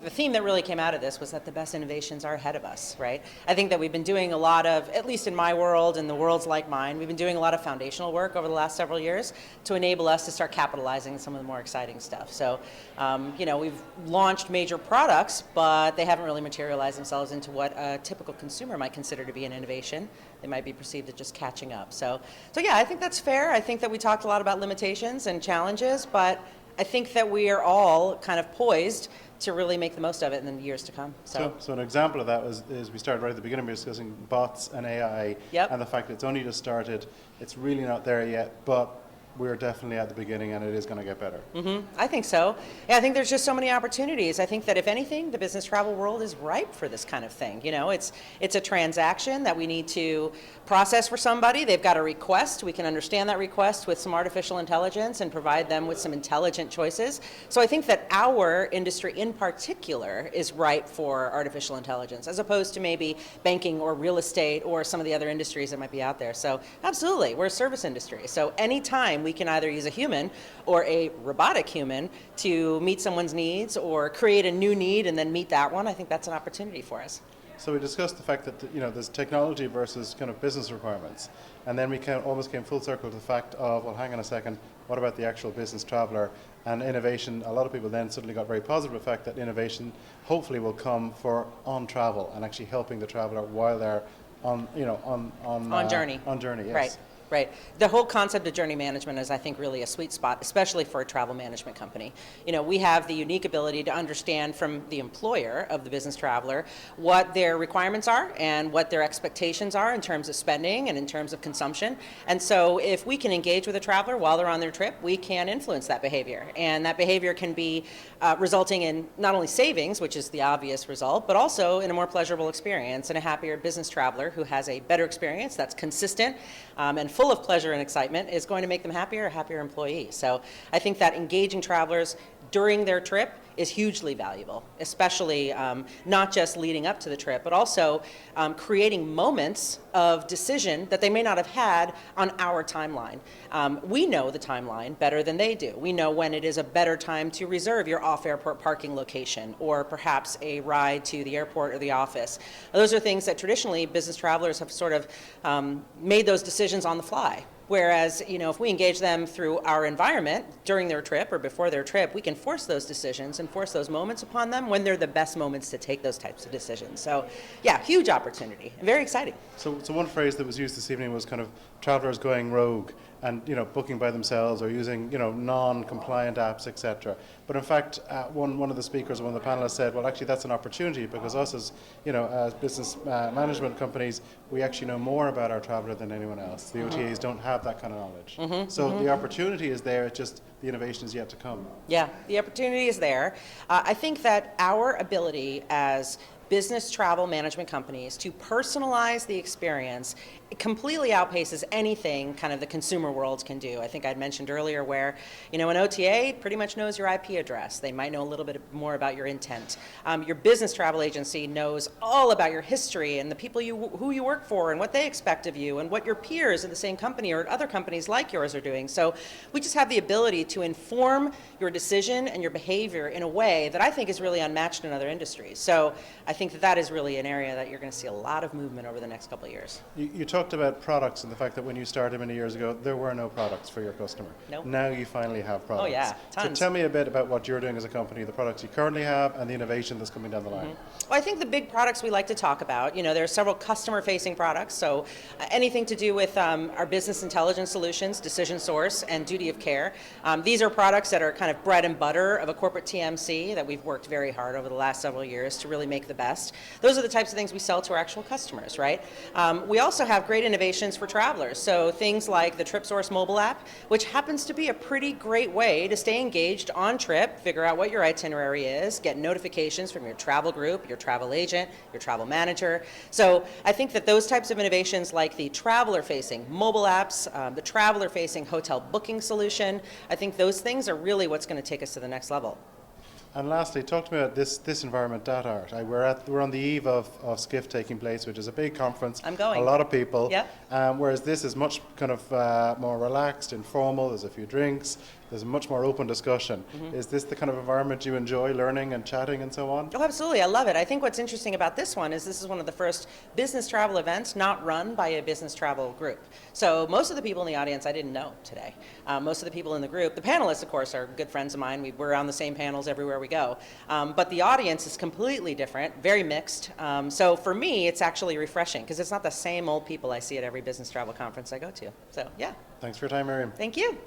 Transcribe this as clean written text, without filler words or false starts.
The theme that really came out of this was that the best innovations are ahead of us, right? I think that we've been doing a lot of, at least in my world and the worlds like mine, we've been doing a lot of foundational work over the last several years to enable us to start capitalizing some of the more exciting stuff. So, we've launched major products, but they haven't really materialized themselves into what a typical consumer might consider to be an innovation. They might be perceived as just catching up. So yeah, I think that's fair. I think that we talked a lot about limitations and challenges, but I think that we are all kind of poised to really make the most of it in the years to come. So an example of that is we started right at the beginning, we were discussing bots and AI, and the fact that it's only just started, it's really not there yet, but we're definitely at the beginning and it is going to get better. I think so. Yeah, I think there's just so many opportunities. I think that if anything, the business travel world is ripe for this kind of thing. It's a transaction that we need to process for somebody. They've got a request. We can understand that request with some artificial intelligence and provide them with some intelligent choices. So I think that our industry in particular is ripe for artificial intelligence, as opposed to maybe banking or real estate or some of the other industries that might be out there. So absolutely, we're a service industry. So anytime we can either use a human or a robotic human to meet someone's needs or create a new need and then meet that one, I think that's an opportunity for us. So we discussed the fact that there's technology versus kind of business requirements, and then we almost came full circle to the fact of, well, hang on a second, what about the actual business traveler and innovation? A lot of people then suddenly got very positive with the fact that innovation hopefully will come on travel and actually helping the traveler while they're on journey. On journey, yes. Right. The whole concept of journey management is, I think, really a sweet spot, especially for a travel management company. We have the unique ability to understand from the employer of the business traveler what their requirements are and what their expectations are in terms of spending and in terms of consumption. And so if we can engage with a traveler while they're on their trip, we can influence that behavior. And that behavior can be resulting in not only savings, which is the obvious result, but also in a more pleasurable experience and a happier business traveler who has a better experience that's consistent and full of pleasure and excitement is going to make them happier, a happier employee. So I think that engaging travelers during their trip is hugely valuable, especially not just leading up to the trip, but also creating moments of decision that they may not have had on our timeline. We know the timeline better than they do. We know when it is a better time to reserve your off-airport parking location or perhaps a ride to the airport or the office. Those are things that traditionally business travelers have sort of made those decisions on the fly. Whereas, if we engage them through our environment during their trip or before their trip, we can force those decisions and force those moments upon them when they're the best moments to take those types of decisions. So, yeah, huge opportunity and very exciting. So one phrase that was used this evening was kind of travelers going rogue and booking by themselves or using non-compliant apps, etc. But in fact, one of the speakers, one of the panelists said, well, actually that's an opportunity because us as business management companies, we actually know more about our traveler than anyone else. The OTAs don't have that kind of knowledge. So the opportunity is there, it's just the innovation is yet to come. Yeah, the opportunity is there. I think that our ability as business travel management companies to personalize the experience completely outpaces anything kind of the consumer world can do. I think I'd mentioned earlier where, an OTA pretty much knows your IP address. They might know a little bit more about your intent. Your business travel agency knows all about your history and the people who you work for and what they expect of you and what your peers in the same company or other companies like yours are doing. So we just have the ability to inform your decision and your behavior in a way that I think is really unmatched in other industries. So I think that is really an area that you're going to see a lot of movement over the next couple of years. You talked about products and the fact that when you started many years ago, there were no products for your customer. Nope. Now you finally have products. Oh yeah, tons. So tell me a bit about what you're doing as a company, the products you currently have, and the innovation that's coming down the line. Well, I think the big products we like to talk about, there are several customer-facing products, so anything to do with our business intelligence solutions, Decision Source, and Duty of Care. These are products that are kind of bread and butter of a corporate TMC that we've worked very hard over the last several years to really make the best. Those are the types of things we sell to our actual customers, right? We also have great innovations for travelers. So things like the TripSource mobile app, which happens to be a pretty great way to stay engaged on trip, figure out what your itinerary is, get notifications from your travel group, your travel agent, your travel manager. So I think that those types of innovations like the traveler-facing mobile apps, the traveler-facing hotel booking solution, I think those things are really what's going to take us to the next level. And lastly, talk to me about this environment, DataArt. We're on the eve of SCIF taking place, which is a big conference. I'm going. A lot of people. Yep. Whereas this is much kind of more relaxed, informal. There's a few drinks. there's a much more open discussion. Is this the kind of environment you enjoy, learning and chatting and so on? Oh, absolutely. I love it. I think what's interesting about this one is this is one of the first business travel events not run by a business travel group. So most of the people in the audience I didn't know today. Most of the people in the group, the panelists, of course, are good friends of mine. We're on the same panels everywhere we go. But the audience is completely different, very mixed. So for me, it's actually refreshing because it's not the same old people I see at every business travel conference I go to. So, yeah. Thanks for your time, Miriam. Thank you.